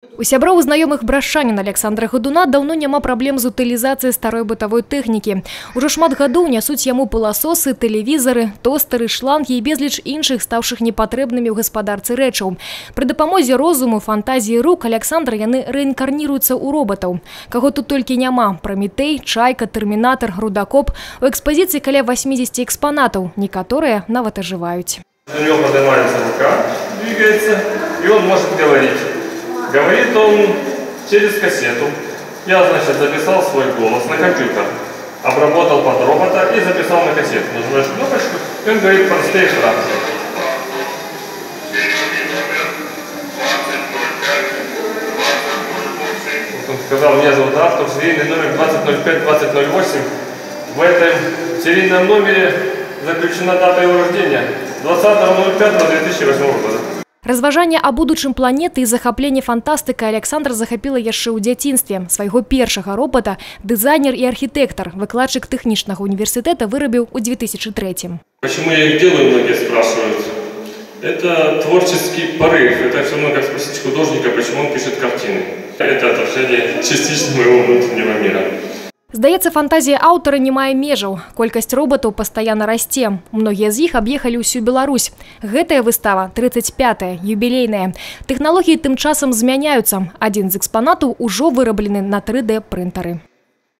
У сяброў знаёмых брашчанін Александра Годуна даўно няма праблем з утылізацыяй старой бытавой тэхнікі. Ужо шмат гадоў нясуць яму пыласосы, тэлевізары, тостары, шлангі і безліч іншых, стаўшых непатрэбнымі ў гаспадарцы рэчаў. Пры дапамозе розуму, фантазіі рук Александра яны рэінкарніруюцца ў робатаў. Каго тут толькі няма: Прамітэй, Чайка, Тэрмінатар, Рудакоп. У экспазіцыі каля 80 экспанатаў, некаторыя нават ажываюць. У него поднимается рука, двигается, и он может говорить. Говорит он через кассету. Я, значит, записал свой голос на компьютер, обработал под робота и записал на кассету. Нажимаешь кнопочку, и он говорит простые фразы. Вот он сказал: меня зовут автор, серийный номер 2005-2008. В этом серийном номере заключена дата его рождения 20.05.2008 года. Разважанне аб будучым планеты і захапленне фантастыкай Александр захапіла яшчэ ў дзяцінстве. Свайго першага робата дызайнер і архітэктар, выкладчык тэхнічнага універсітэта вырабіў у 2003-м. Почему я их делаю, многие спрашивают. Это творческий порыв. Это все равно как спросить художника, почему он пишет картины. Это отражение частично моего внутреннего мира. Здаецца, фантазія аўтара не мае межаў. Колькасць робатаў пастаянна расце. Многія з іх аб'ехалі ўсю Беларусь. Гэтая выстава 35-я, юбілейная. Тэхналогіі тым часам змяняюцца. Адзін з экспанатаў ужо выраблены на 3D-прынтары.